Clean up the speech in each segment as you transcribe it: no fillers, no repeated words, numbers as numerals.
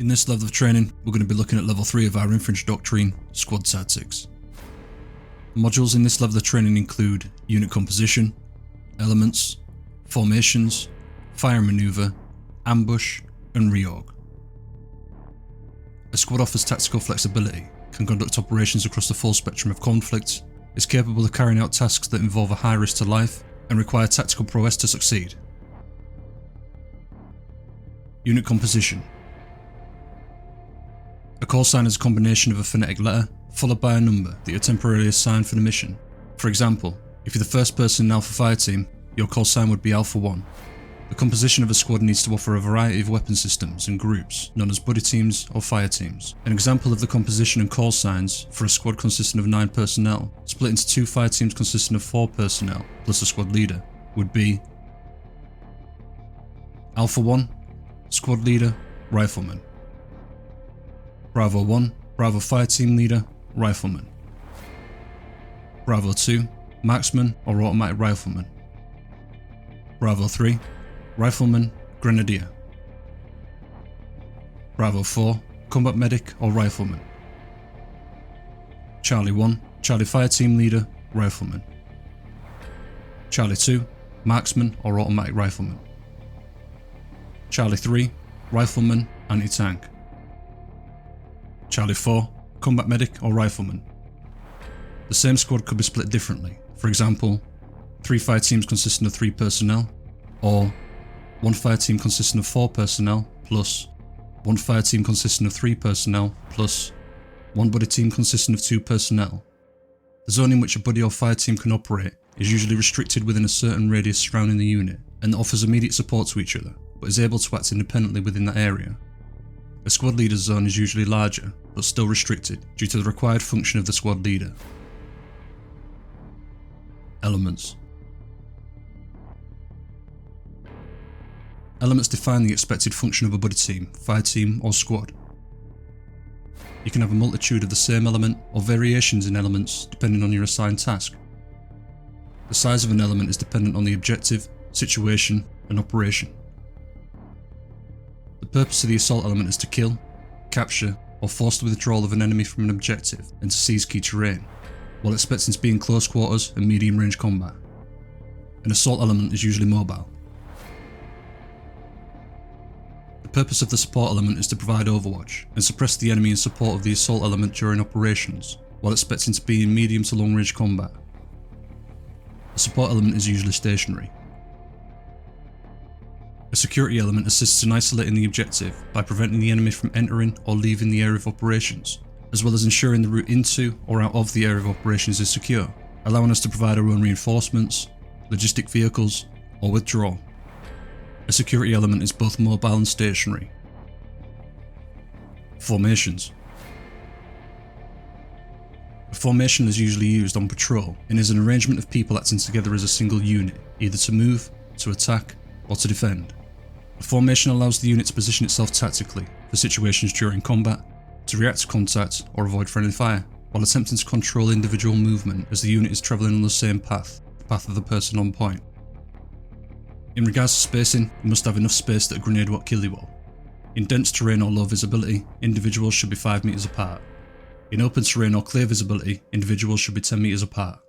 In this level of training, we're going to be looking at level 3 of our Infantry doctrine, Squad Tactics. Modules in this level of training include unit composition, elements, formations, fire and manoeuvre, ambush, and ReOrg. A squad offers tactical flexibility, can conduct operations across the full spectrum of conflict, is capable of carrying out tasks that involve a high risk to life, and require tactical prowess to succeed. Unit composition. A call sign is a combination of a phonetic letter followed by a number that you're temporarily assigned for the mission. For example, if you're the first person in Alpha Fire Team, your call sign would be Alpha 1. The composition of a squad needs to offer a variety of weapon systems and groups, known as buddy teams or fire teams. An example of the composition and call signs for a squad consisting of 9 personnel, split into 2 fire teams consisting of 4 personnel, plus a squad leader, would be Alpha 1, Squad Leader, Rifleman. Bravo 1, Bravo Fire Team Leader, Rifleman. Bravo 2, Marksman or Automatic Rifleman. Bravo 3, Rifleman, Grenadier. Bravo 4, Combat Medic or Rifleman. Charlie 1, Charlie Fire Team Leader, Rifleman. Charlie 2, Marksman or Automatic Rifleman. Charlie 3, Rifleman, Anti-Tank. Charlie 4, Combat Medic or Rifleman. The same squad could be split differently, for example, 3 fire teams consisting of 3 personnel, or 1 fire team consisting of 4 personnel, plus 1 fire team consisting of 3 personnel, plus 1 buddy team consisting of 2 personnel. The zone in which a buddy or fire team can operate is usually restricted within a certain radius surrounding the unit, and offers immediate support to each other, but is able to act independently within that area. A squad leader's zone is usually larger, but still restricted due to the required function of the squad leader. Elements. Elements define the expected function of a buddy team, fire team, or squad. You can have a multitude of the same element or variations in elements depending on your assigned task. The size of an element is dependent on the objective, situation, and operation. The purpose of the assault element is to kill, capture, or force the withdrawal of an enemy from an objective and to seize key terrain, while expecting to be in close quarters and medium range combat. An assault element is usually mobile. The purpose of the support element is to provide overwatch and suppress the enemy in support of the assault element during operations, while expecting to be in medium to long range combat. The support element is usually stationary. A security element assists in isolating the objective by preventing the enemy from entering or leaving the area of operations, as well as ensuring the route into or out of the area of operations is secure, allowing us to provide our own reinforcements, logistic vehicles, or withdraw. A security element is both mobile and stationary. Formations. A formation is usually used on patrol and is an arrangement of people acting together as a single unit, either to move, to attack, or to defend. A formation allows the unit to position itself tactically for situations during combat, to react to contact or avoid friendly fire, while attempting to control individual movement as the unit is travelling on the same path, the path of the person on point. In regards to spacing, you must have enough space that a grenade won't kill you all. In dense terrain or low visibility, individuals should be 5 meters apart. In open terrain or clear visibility, individuals should be 10 meters apart.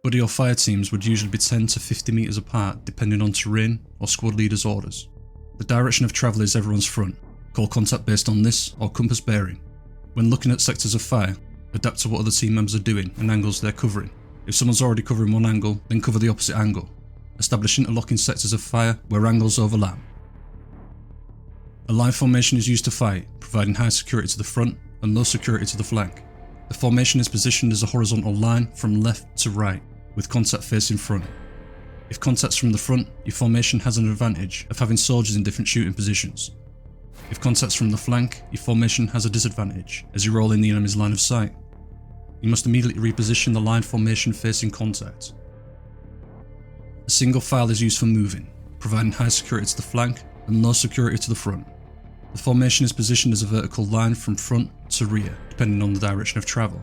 Buddy or fire teams would usually be 10 to 50 meters apart depending on terrain or squad leader's orders. The direction of travel is everyone's front. Call contact based on this or compass bearing. When looking at sectors of fire, adapt to what other team members are doing and angles they're covering. If someone's already covering one angle, then cover the opposite angle. Establish interlocking sectors of fire where angles overlap. A line formation is used to fight, providing high security to the front and low security to the flank. The formation is positioned as a horizontal line from left to right, with contact facing front. If contact's from the front, your formation has an advantage of having soldiers in different shooting positions. If contact's from the flank, your formation has a disadvantage as you roll in the enemy's line of sight. You must immediately reposition the line formation facing contact. A single file is used for moving, providing high security to the flank and low security to the front. The formation is positioned as a vertical line from front to rear, depending on the direction of travel.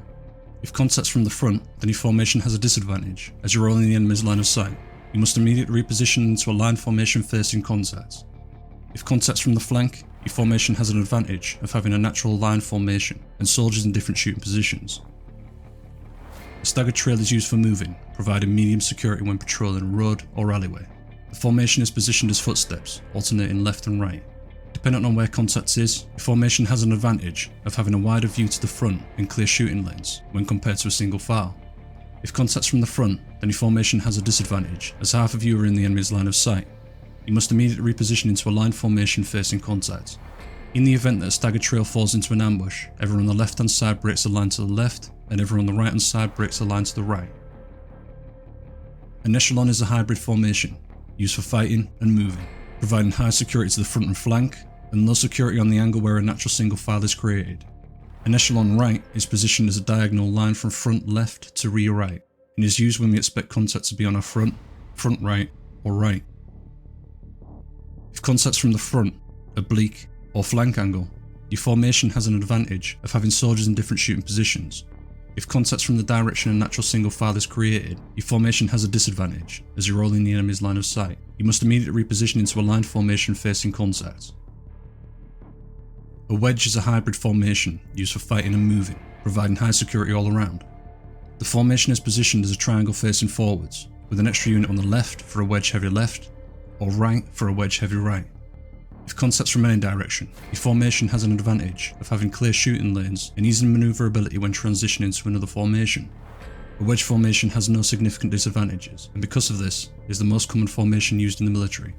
If contact's from the front, then your formation has a disadvantage as you're rolling the enemy's line of sight. You must immediately reposition into a line formation facing contact. If contact's from the flank, your formation has an advantage of having a natural line formation and soldiers in different shooting positions. A staggered trail is used for moving, providing medium security when patrolling a road or alleyway. The formation is positioned as footsteps, alternating left and right. Depending on where contact is, your formation has an advantage of having a wider view to the front and clear shooting lanes when compared to a single file. If contact's from the front, then your formation has a disadvantage, as half of you are in the enemy's line of sight. You must immediately reposition into a line formation facing contact. In the event that a staggered trail falls into an ambush, everyone on the left hand side breaks a line to the left, and everyone on the right hand side breaks a line to the right. An echelon is a hybrid formation, used for fighting and moving, providing high security to the front and flank, and low security on the angle where a natural single file is created. An echelon right is positioned as a diagonal line from front left to rear right, and is used when we expect contact to be on our front, front right, or right. If contact's from the front, oblique, or flank angle, your formation has an advantage of having soldiers in different shooting positions. If contact's from the direction a natural single file is created, your formation has a disadvantage, as you're all in the enemy's line of sight. You must immediately reposition into a line formation facing contact. A wedge is a hybrid formation, used for fighting and moving, providing high security all around. The formation is positioned as a triangle facing forwards, with an extra unit on the left for a wedge heavy left, or right for a wedge heavy right. If contact's from any direction, your formation has an advantage of having clear shooting lanes and easy manoeuvrability when transitioning to another formation. A wedge formation has no significant disadvantages, and because of this, is the most common formation used in the military.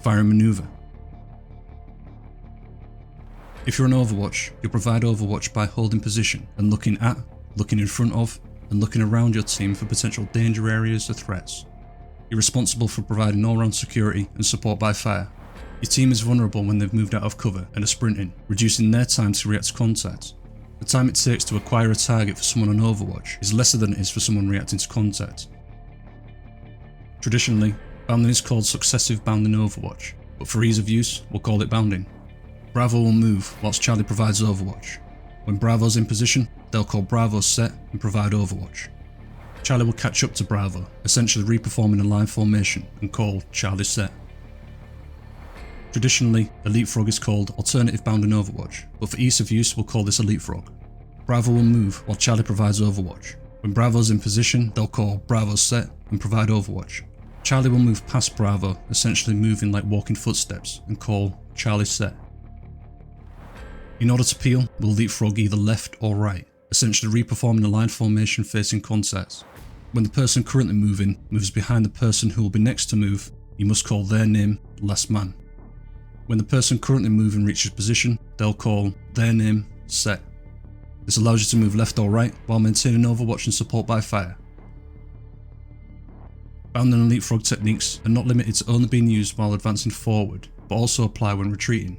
Fire and Manoeuvre. If you're on Overwatch, you'll provide Overwatch by holding position and looking at, looking in front of, and looking around your team for potential danger areas or threats. You're responsible for providing all-round security and support by fire. Your team is vulnerable when they've moved out of cover and are sprinting, reducing their time to react to contact. The time it takes to acquire a target for someone on Overwatch is lesser than it is for someone reacting to contact. Traditionally, bounding is called successive bounding Overwatch, but for ease of use, we'll call it bounding. Bravo will move whilst Charlie provides Overwatch. When Bravo's in position, they'll call Bravo set and provide Overwatch. Charlie will catch up to Bravo, essentially reperforming a line formation and call Charlie set. Traditionally, a leapfrog is called alternative bounding Overwatch, but for ease of use we'll call this a leapfrog. Bravo will move while Charlie provides Overwatch. When Bravo's in position, they'll call Bravo set and provide Overwatch. Charlie will move past Bravo, essentially moving like walking footsteps, and call Charlie set. In order to peel, we'll leapfrog either left or right, essentially reperforming a line formation facing contact. When the person currently moving moves behind the person who will be next to move, you must call their name last man. When the person currently moving reaches position, they'll call their name set. This allows you to move left or right while maintaining Overwatch and support by fire. Bounding and leapfrog techniques are not limited to only being used while advancing forward, but also apply when retreating.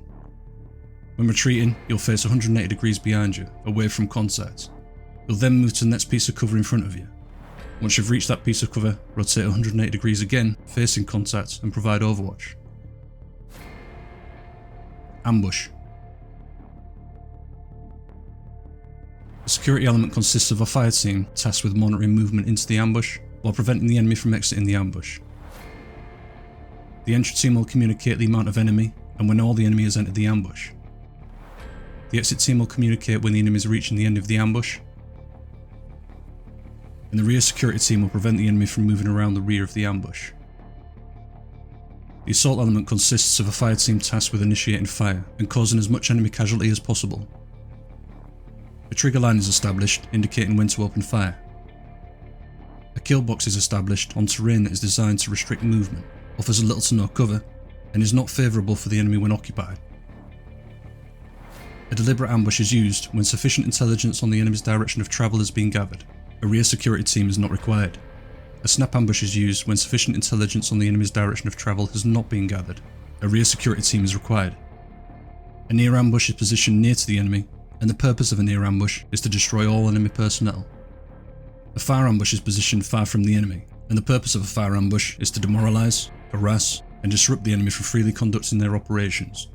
When retreating, you'll face 180 degrees behind you, away from contact. You'll then move to the next piece of cover in front of you. Once you've reached that piece of cover, rotate 180 degrees again, facing contact, and provide Overwatch. Ambush. The security element consists of a fire team tasked with monitoring movement into the ambush, while preventing the enemy from exiting the ambush. The entry team will communicate the amount of enemy, and when all the enemy has entered the ambush. The exit team will communicate when the enemy is reaching the end of the ambush, and the rear security team will prevent the enemy from moving around the rear of the ambush. The assault element consists of a fire team tasked with initiating fire and causing as much enemy casualty as possible. A trigger line is established, indicating when to open fire. A kill box is established on terrain that is designed to restrict movement, offers a little to no cover, and is not favourable for the enemy when occupied. A deliberate ambush is used when sufficient intelligence on the enemy's direction of travel has been gathered. A rear security team is not required. A snap ambush is used when sufficient intelligence on the enemy's direction of travel has not been gathered. A rear security team is required. A near ambush is positioned near to the enemy, and the purpose of a near ambush is to destroy all enemy personnel. A far ambush is positioned far from the enemy, and the purpose of a far ambush is to demoralise, harass, and disrupt the enemy from freely conducting their operations.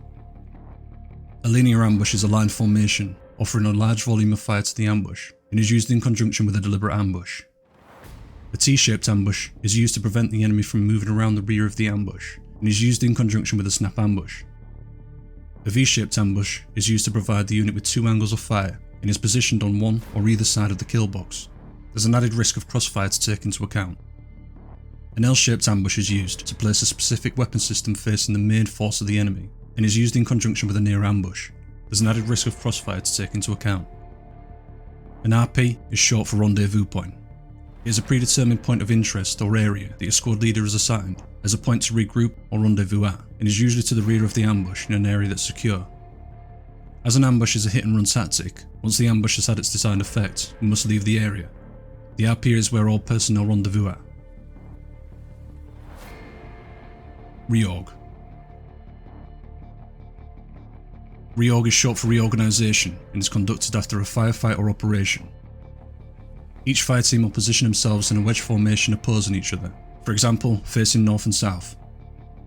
A linear ambush is a line formation, offering a large volume of fire to the ambush, and is used in conjunction with a deliberate ambush. A T-shaped ambush is used to prevent the enemy from moving around the rear of the ambush, and is used in conjunction with a snap ambush. A V-shaped ambush is used to provide the unit with 2 angles of fire and is positioned on one or either side of the kill box. There's an added risk of crossfire to take into account. An L-shaped ambush is used to place a specific weapon system facing the main force of the enemy and is used in conjunction with a near ambush. There's an added risk of crossfire to take into account. An RP is short for rendezvous point. It is a predetermined point of interest or area that your squad leader is assigned as a point to regroup or rendezvous at, and is usually to the rear of the ambush in an area that's secure. As an ambush is a hit and run tactic, once the ambush has had its designed effect, we must leave the area. The RP is where all personnel rendezvous at. ReOrg. ReOrg is short for reorganisation and is conducted after a firefight or operation. Each fire team will position themselves in a wedge formation opposing each other, for example, facing north and south.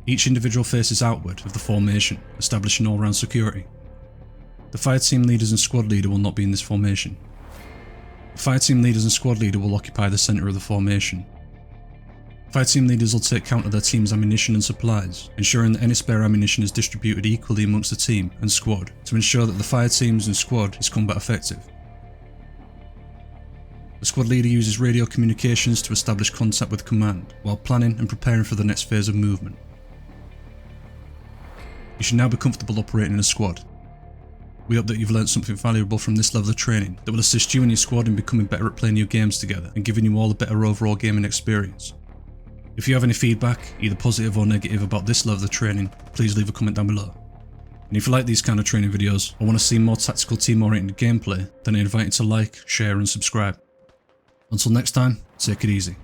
Each individual faces outward of the formation, establishing all-round security. The fire team leaders and squad leader will not be in this formation. The fire team leaders and squad leader will occupy the centre of the formation. Fire team leaders will take count of their team's ammunition and supplies, ensuring that any spare ammunition is distributed equally amongst the team and squad to ensure that the fire teams and squad is combat effective. The squad leader uses radio communications to establish contact with command while planning and preparing for the next phase of movement. You should now be comfortable operating in a squad. We hope that you've learnt something valuable from this level of training that will assist you and your squad in becoming better at playing your games together and giving you all a better overall gaming experience. If you have any feedback, either positive or negative, about this level of training, please leave a comment down below. And if you like these kind of training videos or want to see more tactical team oriented gameplay, then I invite you to like, share and subscribe. Until next time, take it easy.